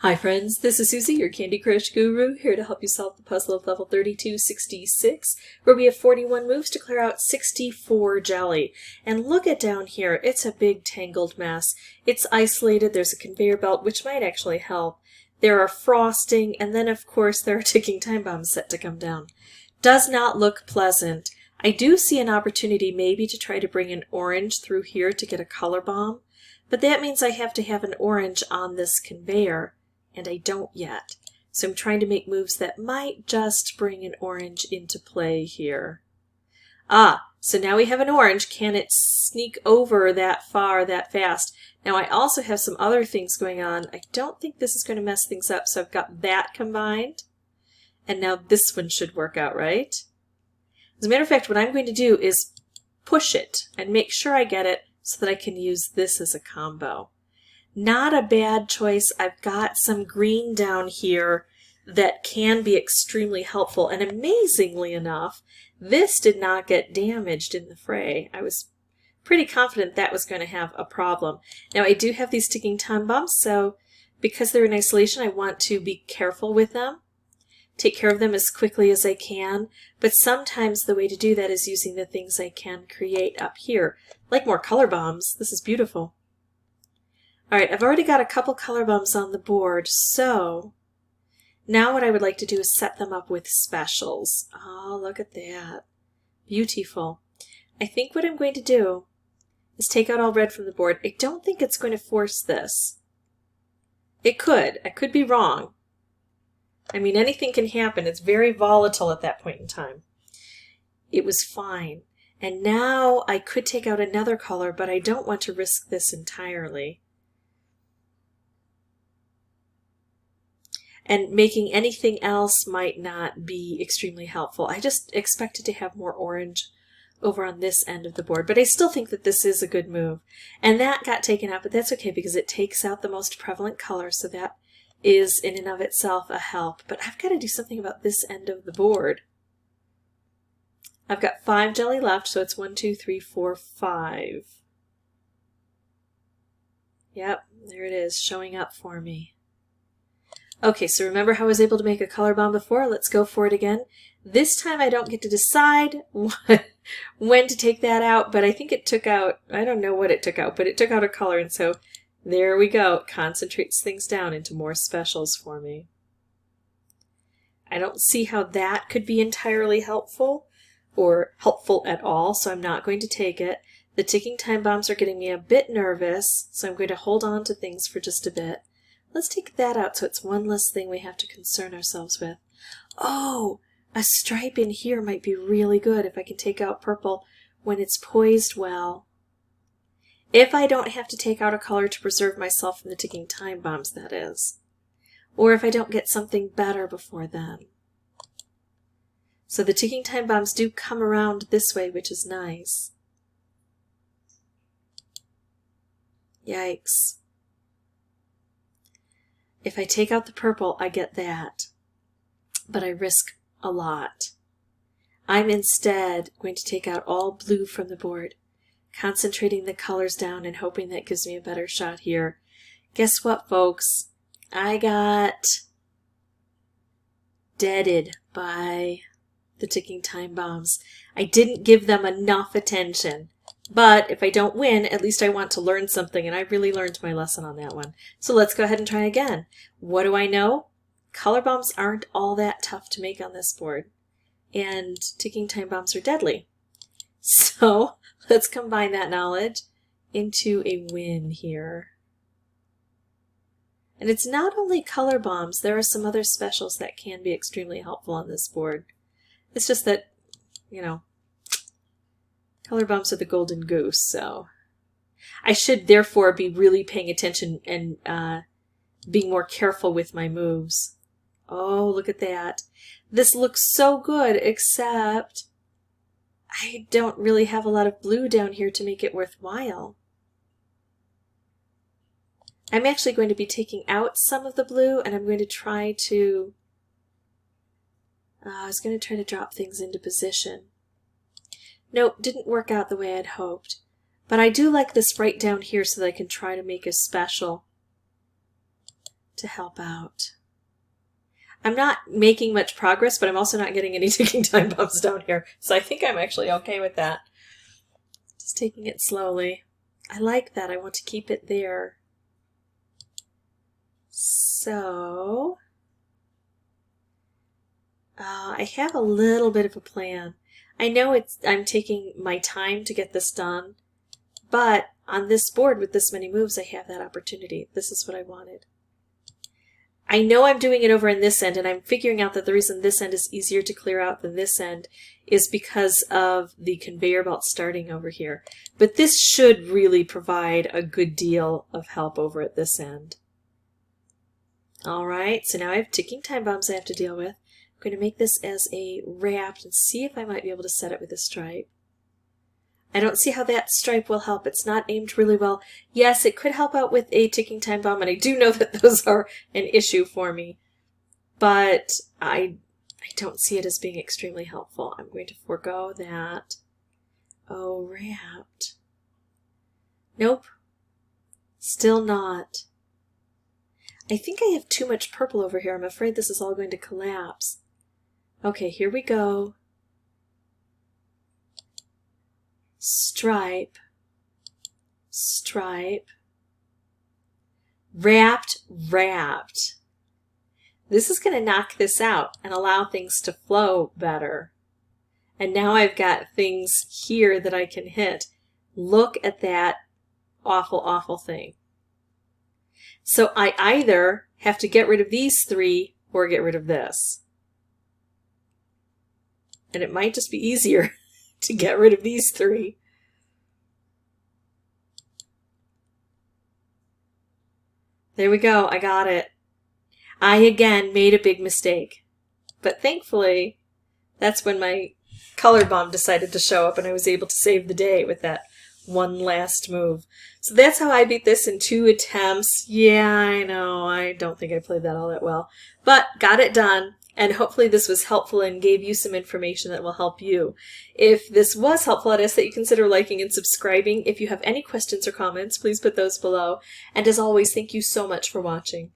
Hi friends, this is Susie, your Candy Crush guru, here to help you solve the puzzle of level 3266, where we have 41 moves to clear out 64 jelly. And look at down here, it's a big tangled mess. It's isolated, there's a conveyor belt, which might actually help. There are frosting, and then of course there are ticking time bombs set to come down. Does not look pleasant. I do see an opportunity maybe to try to bring an orange through here to get a color bomb, but that means I have to have an orange on this conveyor. And I don't yet. So I'm trying to make moves that might just bring an orange into play here. So now we have an orange. Can it sneak over that far, that fast? Now I also have some other things going on. I don't think this is going to mess things up, so I've got that combined. And now this one should work out, right? As a matter of fact, what I'm going to do is push it and make sure I get it so that I can use this as a combo. Not a bad choice. I've got some green down here that can be extremely helpful, and amazingly enough, this did not get damaged in the fray. I was pretty confident that was going to have a problem. Now I do have these ticking time bombs, so because they're in isolation, I want to be careful with them, take care of them as quickly as I can, but sometimes the way to do that is using the things I can create up here, like more color bombs. This is beautiful. Alright, I've already got a couple color bombs on the board, so now what I would like to do is set them up with specials. Oh, look at that. Beautiful. I think what I'm going to do is take out all red from the board. I don't think it's going to force this. It could. I could be wrong. I mean, anything can happen. It's very volatile at that point in time. It was fine. And now I could take out another color, but I don't want to risk this entirely. And making anything else might not be extremely helpful. I just expected to have more orange over on this end of the board, but I still think that this is a good move. And that got taken out, but that's okay because it takes out the most prevalent color, so that is in and of itself a help. But I've got to do something about this end of the board. I've got 5 jelly left, so it's 1, 2, 3, 4, 5. Yep, there it is, showing up for me. Okay, so remember how I was able to make a color bomb before? Let's go for it again. This time I don't get to decide when to take that out, but I think it took out, I don't know what it took out, but it took out a color, and so there we go. It concentrates things down into more specials for me. I don't see how that could be entirely helpful or helpful at all, so I'm not going to take it. The ticking time bombs are getting me a bit nervous, so I'm going to hold on to things for just a bit. Let's take that out so it's one less thing we have to concern ourselves with. Oh, a stripe in here might be really good if I can take out purple when it's poised well. If I don't have to take out a color to preserve myself from the ticking time bombs, that is. Or if I don't get something better before then. So the ticking time bombs do come around this way, which is nice. Yikes. If I take out the purple, I get that, but I risk a lot. I'm instead going to take out all blue from the board, concentrating the colors down and hoping that gives me a better shot here. Guess what, folks? I got deaded by the ticking time bombs. I didn't give them enough attention. But if I don't win, at least I want to learn something, and I really learned my lesson on that one. So let's go ahead and try again. What do I know? Color bombs aren't all that tough to make on this board, and ticking time bombs are deadly. So let's combine that knowledge into a win here. And it's not only color bombs, there are some other specials that can be extremely helpful on this board. It's just that, you know, color bombs are the golden goose, so I should therefore be really paying attention and being more careful with my moves. Oh, look at that. This looks so good, except I don't really have a lot of blue down here to make it worthwhile. I'm actually going to be taking out some of the blue, and I'm going to try to I was going to try to drop things into position. Nope, didn't work out the way I'd hoped. But I do like this right down here so that I can try to make a special to help out. I'm not making much progress, but I'm also not getting any ticking time bombs down here. So I think I'm actually okay with that. Just taking it slowly. I like that. I want to keep it there. So I have a little bit of a plan. I know I'm taking my time to get this done, but on this board with this many moves, I have that opportunity. This is what I wanted. I know I'm doing it over in this end, and I'm figuring out that the reason this end is easier to clear out than this end is because of the conveyor belt starting over here. But this should really provide a good deal of help over at this end. Alright, so now I have ticking time bombs I have to deal with. I'm going to make this as a wrapped and see if I might be able to set it with a stripe. I don't see how that stripe will help. It's not aimed really well. Yes, it could help out with a ticking time bomb, and I do know that those are an issue for me. But I don't see it as being extremely helpful. I'm going to forego that. Oh, wrapped. Nope. Still not. I think I have too much purple over here. I'm afraid this is all going to collapse. Okay, here we go. Stripe, stripe, wrapped, wrapped. This is going to knock this out and allow things to flow better. And now I've got things here that I can hit. Look at that awful, awful thing. So I either have to get rid of these three or get rid of this. And it might just be easier to get rid of these three. There we go. I got it. I again made a big mistake. But thankfully, that's when my color bomb decided to show up and I was able to save the day with that one last move. So that's how I beat this in 2 attempts. Yeah, I know. I don't think I played that all that well. But got it done. And hopefully this was helpful and gave you some information that will help you. If this was helpful, I'd ask that you consider liking and subscribing. If you have any questions or comments, please put those below. And as always, thank you so much for watching.